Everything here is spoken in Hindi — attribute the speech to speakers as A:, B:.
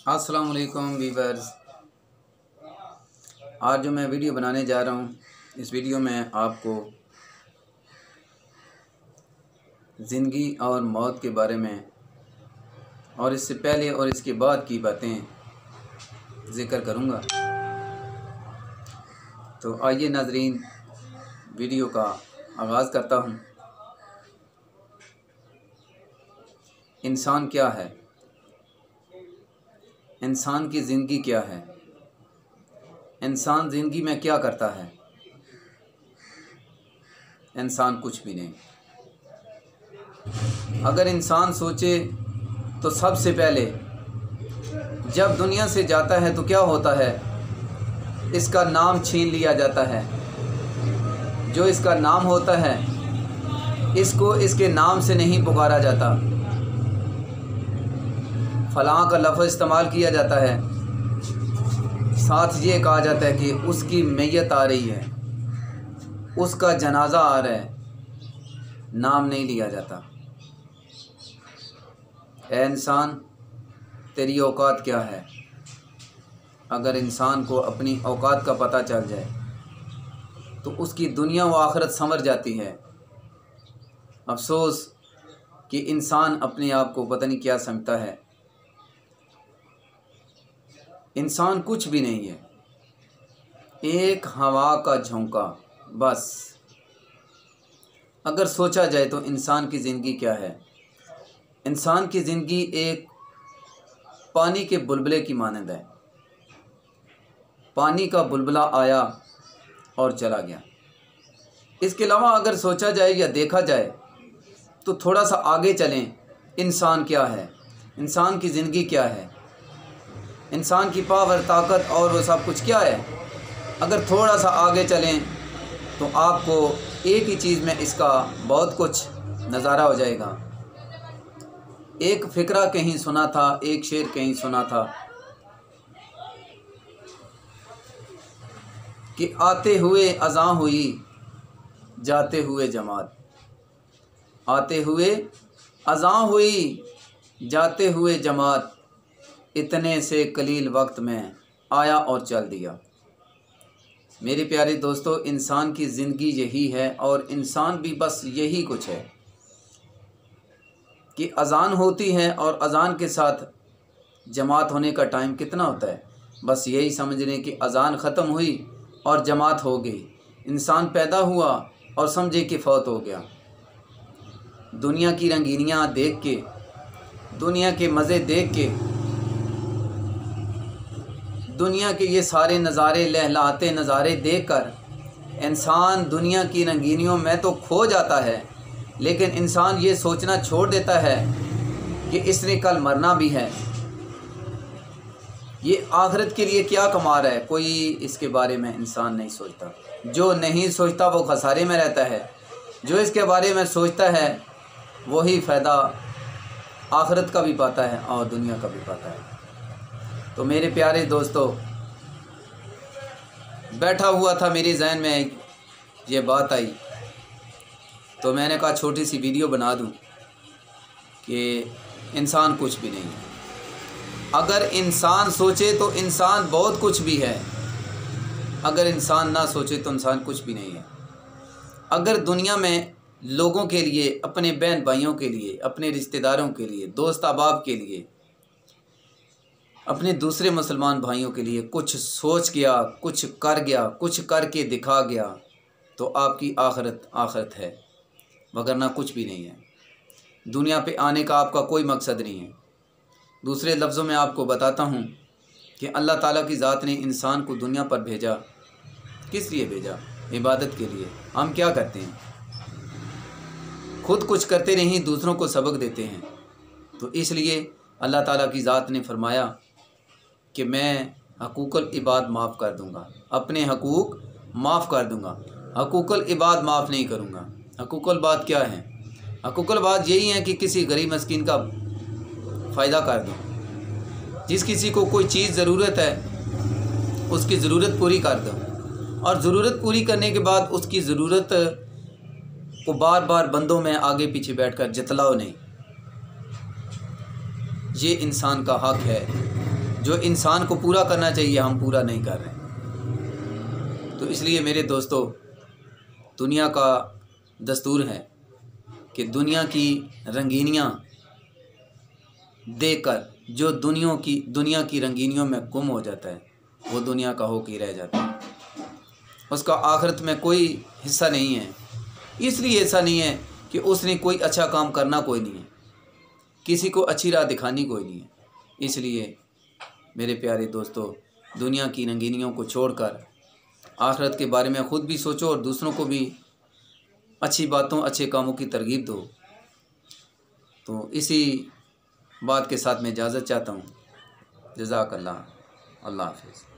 A: अस्सलाम वालेकुम वीवर्स। आज जो मैं वीडियो बनाने जा रहा हूँ, इस वीडियो में आपको ज़िंदगी और मौत के बारे में और इससे पहले और इसके बाद की बातें ज़िक्र करूँगा। तो आइए नाज़रीन, वीडियो का आगाज़ करता हूँ। इंसान क्या है? इंसान की ज़िंदगी क्या है? इंसान ज़िंदगी में क्या करता है? इंसान कुछ भी नहीं। अगर इंसान सोचे तो सबसे पहले जब दुनिया से जाता है तो क्या होता है? इसका नाम छीन लिया जाता है। जो इसका नाम होता है, इसको इसके नाम से नहीं पुकारा जाता। फलां का लफ्ज़ इस्तेमाल किया जाता है, साथ ये कहा जाता है कि उसकी मैयत आ रही है, उसका जनाजा आ रहा है, नाम नहीं लिया जाता। ऐ इंसान, तेरी औकात क्या है? अगर इंसान को अपनी औकात का पता चल जाए तो उसकी दुनिया व आखिरत संवर जाती है। अफसोस कि इंसान अपने आप को पता नहीं क्या समझता है। इंसान कुछ भी नहीं है, एक हवा का झोंका बस। अगर सोचा जाए तो इंसान की ज़िंदगी क्या है? इंसान की ज़िंदगी एक पानी के बुलबुले की मानंद है। पानी का बुलबुला आया और चला गया। इसके अलावा अगर सोचा जाए या देखा जाए तो थोड़ा सा आगे चलें। इंसान क्या है? इंसान की ज़िंदगी क्या है? इंसान की पावर, ताकत और वो सब कुछ क्या है? अगर थोड़ा सा आगे चलें तो आपको एक ही चीज़ में इसका बहुत कुछ नज़ारा हो जाएगा। एक फ़िक्रा कहीं सुना था, एक शेर कहीं सुना था कि आते हुए अज़ां हुई, जाते हुए जमात। आते हुए अज़ां हुई, जाते हुए जमात, इतने से कलील वक्त में आया और चल दिया। मेरे प्यारे दोस्तों, इंसान की ज़िंदगी यही है और इंसान भी बस यही कुछ है कि अज़ान होती है और अज़ान के साथ जमात होने का टाइम कितना होता है? बस यही समझ लें कि अज़ान ख़त्म हुई और जमात हो गई। इंसान पैदा हुआ और समझे कि फ़ौत हो गया। दुनिया की रंगीनियाँ देख के, दुनिया के मज़े देख के, दुनिया के ये सारे नज़ारे, लहलाते नज़ारे देखकर इंसान दुनिया की रंगीनियों में तो खो जाता है, लेकिन इंसान ये सोचना छोड़ देता है कि इसने कल मरना भी है। ये आखिरत के लिए क्या कमा रहा है, कोई इसके बारे में इंसान नहीं सोचता। जो नहीं सोचता वो खसारे में रहता है। जो इसके बारे में सोचता है वही फ़ायदा आखिरत का भी पाता है और दुनिया का भी पाता है। तो मेरे प्यारे दोस्तों, बैठा हुआ था मेरे जहन में ये बात आई तो मैंने कहा छोटी सी वीडियो बना दूं कि इंसान कुछ भी नहीं है। अगर इंसान सोचे तो इंसान बहुत कुछ भी है। अगर इंसान ना सोचे तो इंसान कुछ भी नहीं है। अगर दुनिया में लोगों के लिए, अपने बहन भाइयों के लिए, अपने रिश्तेदारों के लिए, दोस्त अहबाब के लिए, अपने दूसरे मुसलमान भाइयों के लिए कुछ सोच गया, कुछ कर गया, कुछ करके दिखा गया तो आपकी आखिरत आखिरत है, वगरना कुछ भी नहीं है। दुनिया पे आने का आपका कोई मकसद नहीं है। दूसरे लफ्ज़ों में आपको बताता हूँ कि अल्लाह ताला की ज़ात ने इंसान को दुनिया पर भेजा। किस लिए भेजा? इबादत के लिए। हम क्या करते हैं? खुद कुछ करते नहीं, दूसरों को सबक देते हैं। तो इसलिए अल्लाह ताला की ज़ात ने फरमाया कि मैं हकूक़ुल इबाद माफ़ कर दूँगा, अपने हकूक़ माफ़ कर दूँगा, हकूक़ुल इबाद माफ़ नहीं करूँगा। हकूक़ुल बात क्या है? हकूक़ुल बात यही है कि किसी गरीब मस्कीन का फ़ायदा कर दो। जिस किसी को कोई चीज़ ज़रूरत है उसकी ज़रूरत पूरी कर दो, और ज़रूरत पूरी करने के बाद उसकी ज़रूरत को बार बार बंदों में आगे पीछे बैठकर जतलाओ नहीं। ये इंसान का हक़ है। जो इंसान को पूरा करना चाहिए हम पूरा नहीं कर रहे। तो इसलिए मेरे दोस्तों, दुनिया का दस्तूर है कि दुनिया की रंगीनियाँ देखकर जो दुनिया की रंगीनियों में गुम हो जाता है वो दुनिया का होकर ही रह जाता है, उसका आखिरत में कोई हिस्सा नहीं है। इसलिए ऐसा नहीं है कि उसने कोई अच्छा काम करना कोई नहीं है, किसी को अच्छी राह दिखानी कोई नहीं है। इसलिए मेरे प्यारे दोस्तों, दुनिया की रंगीनियों को छोड़कर आखिरत के बारे में ख़ुद भी सोचो और दूसरों को भी अच्छी बातों अच्छे कामों की तरगीब दो। तो इसी बात के साथ मैं इजाज़त चाहता हूँ। जज़ाकल्लाह। अल्लाह हाफ़िज़।